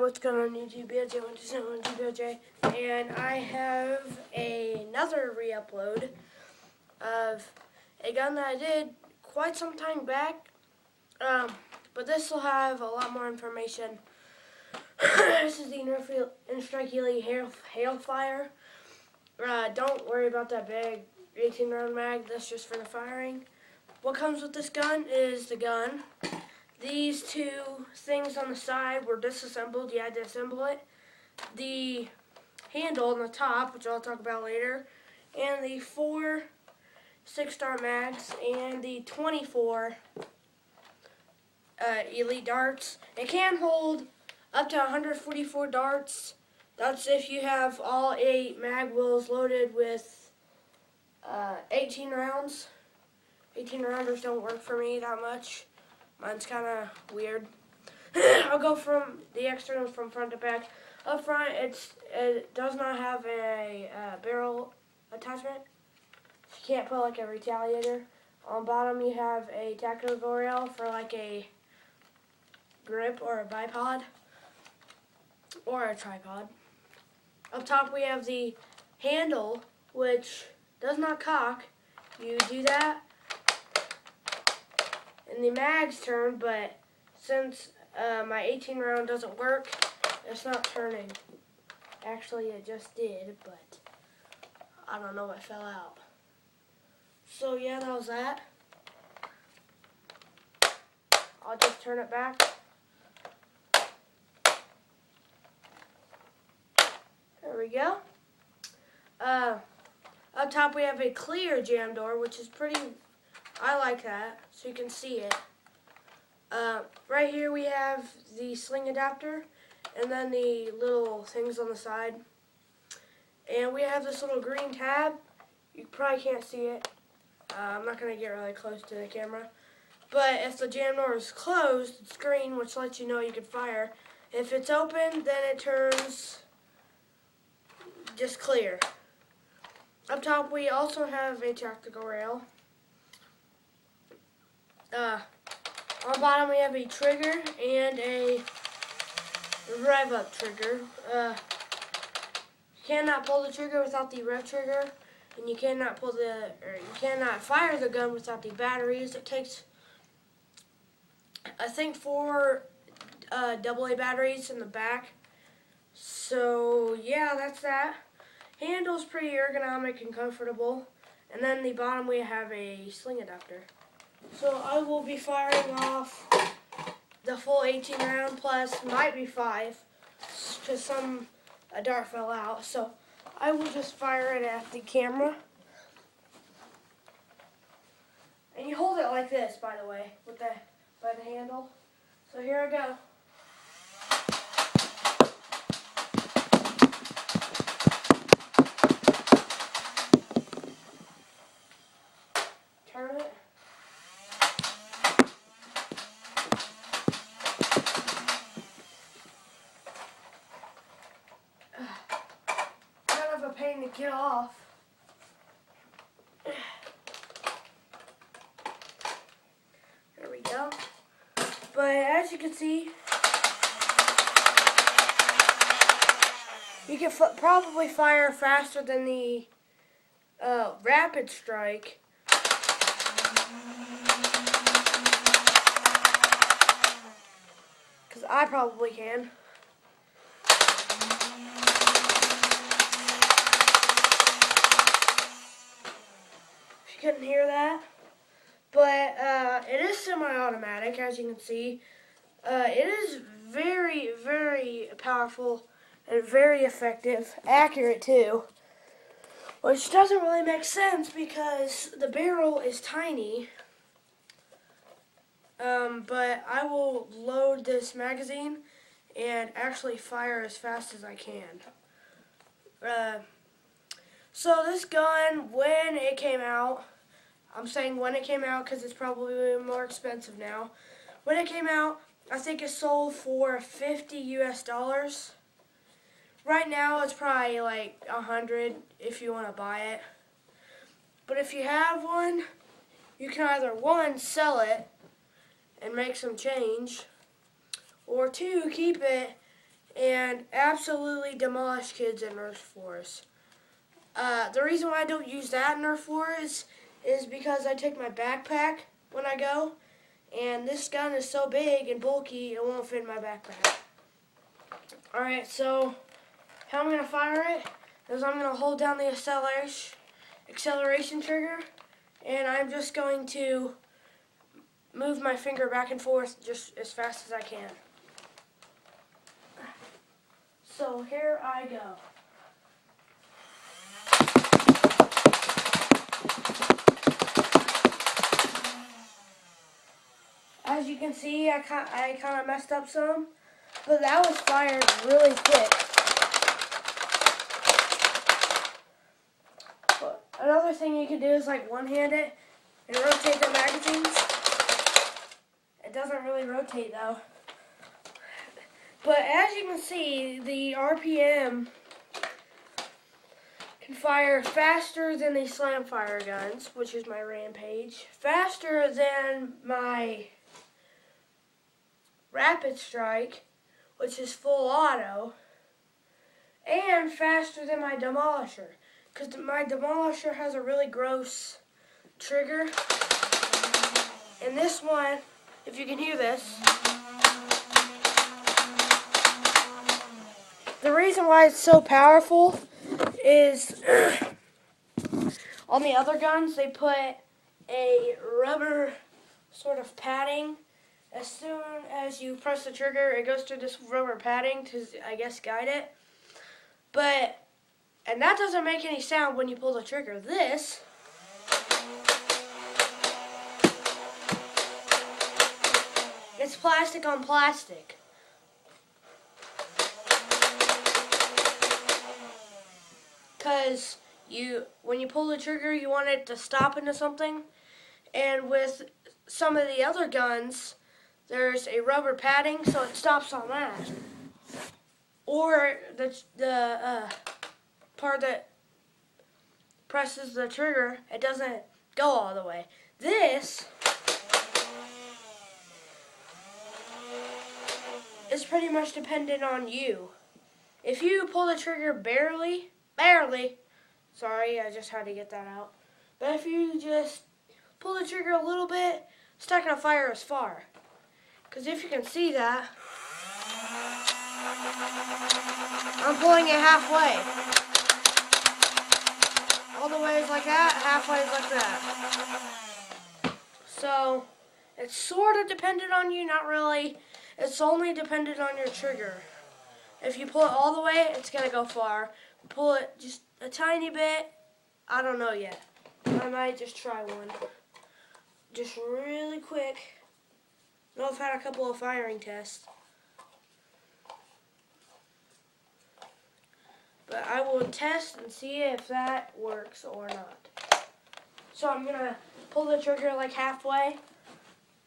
what's going on YouTube? BLJ, and I have another re-upload of a gun that I did quite some time back, but this will have a lot more information. This is the nerf Strike Elite Hailfire. Don't worry about that big 18 round mag, that's just for the firing. What comes with this gun is the gun. These two things on the side were disassembled. You had to assemble it. The handle on the top, which I'll talk about later, and the 4 6-star mags, and the 24 elite darts. It can hold up to 144 darts. That's if you have all 8 mag wheels loaded with 18 rounds. 18 rounders don't work for me that much. Mine's kind of weird. I'll go from the externals from front to back. Up front, it does not have a barrel attachment. You can't put like a retaliator. On bottom, you have a tactical rail for like a grip or a bipod or a tripod. Up top, we have the handle, which does not cock. You do that, and the mags turn, but since my 18 round doesn't work, it's not turning. Actually, it just did, but I don't know what fell out. So yeah, that was that. I'll just turn it back. There we go. Up top we have a clear jam door, which is pretty, I like that, so you can see it. Right here we have the sling adapter, and then the little things on the side. And we have this little green tab. You probably can't see it. I'm not going to get really close to the camera. But if the jam door is closed, it's green, which lets you know you can fire. If it's open, then it turns just clear. Up top we also have a tactical rail. On bottom we have a trigger and a rev up trigger. You cannot pull the trigger without the rev trigger, and you cannot fire the gun without the batteries. It takes, I think, 4 AA batteries in the back. So yeah, that's that. Handle's pretty ergonomic and comfortable. And then the bottom we have a sling adapter. So I will be firing off the full 18 round, plus might be 5, because a dart fell out. So I will just fire it at the camera. And you hold it like this, by the way, by the handle. So here I go. Turn it. Kind of a pain to get off. There we go. But as you can see, you can probably fire faster than the rapid strike. Because I probably can. If you couldn't hear that. But it is semi-automatic, as you can see. It is very, very powerful and very effective. Accurate, too. Which doesn't really make sense because the barrel is tiny. But I will load this magazine and actually fire as fast as I can. So this gun, when it came out, I'm saying when it came out because it's probably more expensive now. When it came out, I think it sold for $50 US. Right now it's probably like 100 if you want to buy it. But if you have one, you can either 1, sell it and make some change, or 2, keep it and absolutely demolish kids in nerf floors. The reason why I don't use that in nerf floors is because I take my backpack when I go, and this gun is so big and bulky it won't fit in my backpack. Alright, so how I'm going to fire it is I'm going to hold down the acceleration trigger, and I'm just going to move my finger back and forth just as fast as I can. So here I go. As you can see, I kind of messed up some, but that was fired really quick. But another thing you can do is like one-hand it and rotate the magazines. It doesn't really rotate though. But as you can see, the RPM can fire faster than the slam fire guns, which is my Rampage, faster than my Rapid Strike, which is full auto, and faster than my Demolisher, because my Demolisher has a really gross trigger. And this one, if you can hear this, the reason why it's so powerful is on the other guns they put a rubber sort of padding. As soon as you press the trigger, it goes through this rubber padding to, I guess, guide it. And that doesn't make any sound when you pull the trigger. This it's plastic on plastic. Because when you pull the trigger, you want it to stop into something. And with some of the other guns, there's a rubber padding, so it stops on that. Or the part that presses the trigger, it doesn't go all the way. This is pretty much dependent on you. If you pull the trigger barely, sorry, I just had to get that out. But if you just pull the trigger a little bit, it's not going to fire as far. Because if you can see that, I'm pulling it halfway. All the way is like that, halfway is like that. So, it's sort of dependent on you, not really. It's only dependent on your trigger. If you pull it all the way, it's going to go far. Pull it just a tiny bit, I don't know yet. I might just try one. Just really quick. I know I've had a couple of firing tests. But I will test and see if that works or not. So I'm going to pull the trigger like halfway.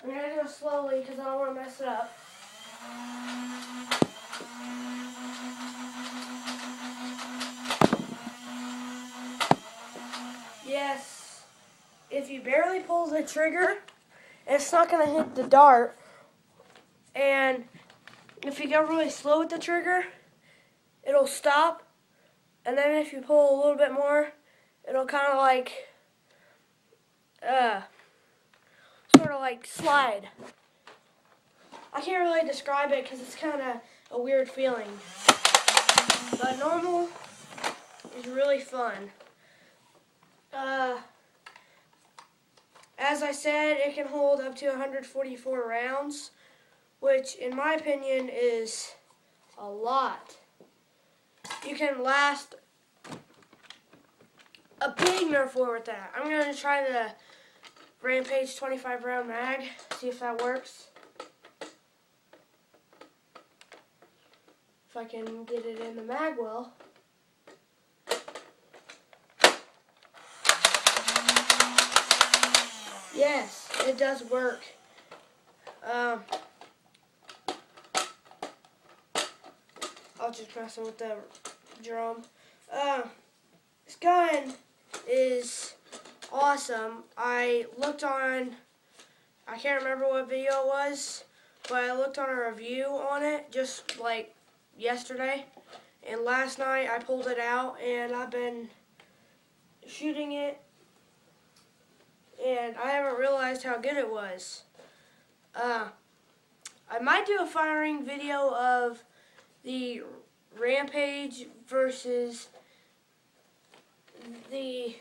I'm going to go slowly because I don't want to mess it up. Yes, if you barely pull the trigger, it's not going to hit the dart. And if you go really slow with the trigger, it'll stop. And then if you pull a little bit more, it'll kind of like, sort of like slide. I can't really describe it because it's kind of a weird feeling. But normal is really fun. As I said, it can hold up to 144 rounds, which in my opinion is a lot. You can last a big Nerf war with that. I'm going to try the Rampage 25 round mag, see if that works. If I can get it in the mag well. Yes, it does work. I'll just mess with the drum. This gun is awesome. I looked on, I can't remember what video it was, but I looked on a review on it just like yesterday, and last night I pulled it out, and I've been shooting it, and I haven't realized how good it was. I might do a firing video of the Rampage versus the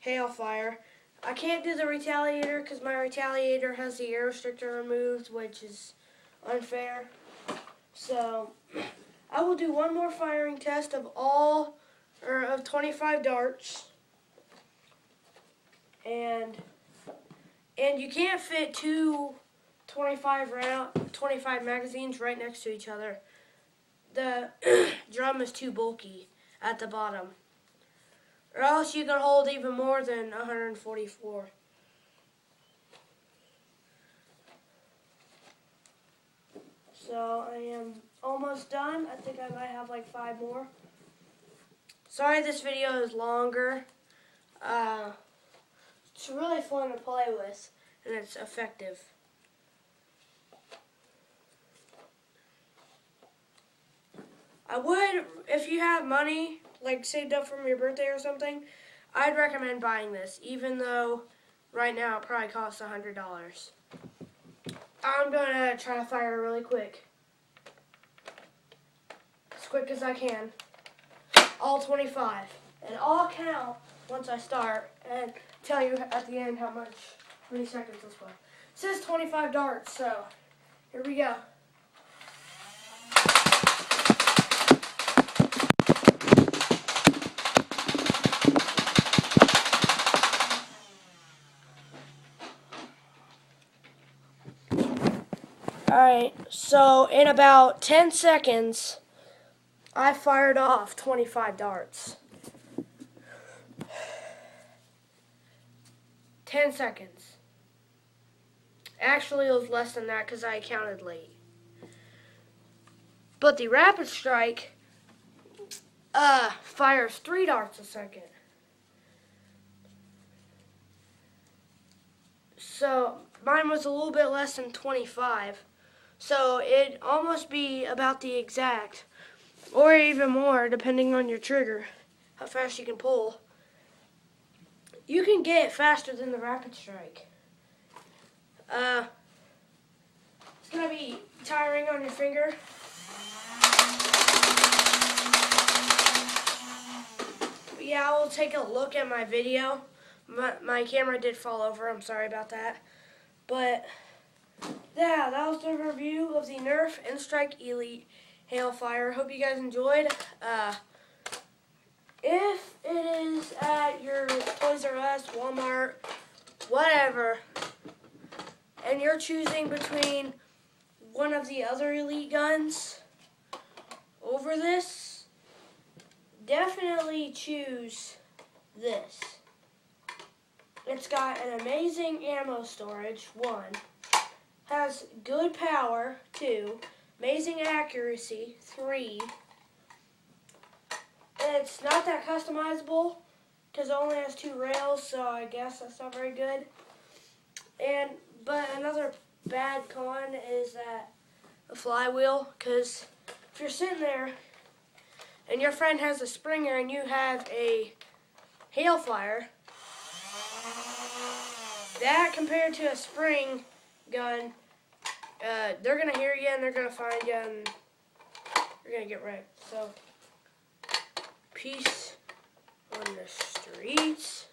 Hailfire. I can't do the Retaliator because my Retaliator has the air restrictor removed, which is unfair. So I will do one more firing test of 25 darts, and you can't fit two 25 magazines right next to each other. The drum is too bulky at the bottom, or else you can hold even more than 144. So I am almost done. I think I might have like 5 more. Sorry this video is longer. It's really fun to play with, and it's effective. I would, if you have money, like saved up from your birthday or something, I'd recommend buying this, even though right now it probably costs $100. I'm going to try to fire really quick. As quick as I can. All 25. And I'll count once I start and tell you at the end how many seconds this was. It says 25 darts, so here we go. Alright, so in about 10 seconds, I fired off 25 darts. 10 seconds. Actually, it was less than that because I counted late. But the Rapid Strike fires 3 darts a second. So mine was a little bit less than 25. So it'd almost be about the exact, or even more, depending on your trigger, how fast you can pull. You can get it faster than the Rapid Strike. It's going to be tiring on your finger. But yeah, I will take a look at my video. My camera did fall over. I'm sorry about that. But yeah, that was the review of the Nerf N-Strike Elite Hailfire. Hope you guys enjoyed. If it is at your Toys R Us, Walmart, whatever, and you're choosing between one of the other Elite guns over this, definitely choose this. It's got an amazing ammo storage, 1. Has good power, 2. Amazing accuracy, 3. It's not that customizable because it only has 2 rails, so I guess that's not very good. But another bad con is that the flywheel, because if you're sitting there and your friend has a Springer and you have a Hailfire, that compared to a spring gun, they're going to hear you and they're going to find you and you're going to get wrecked. So, peace on the streets.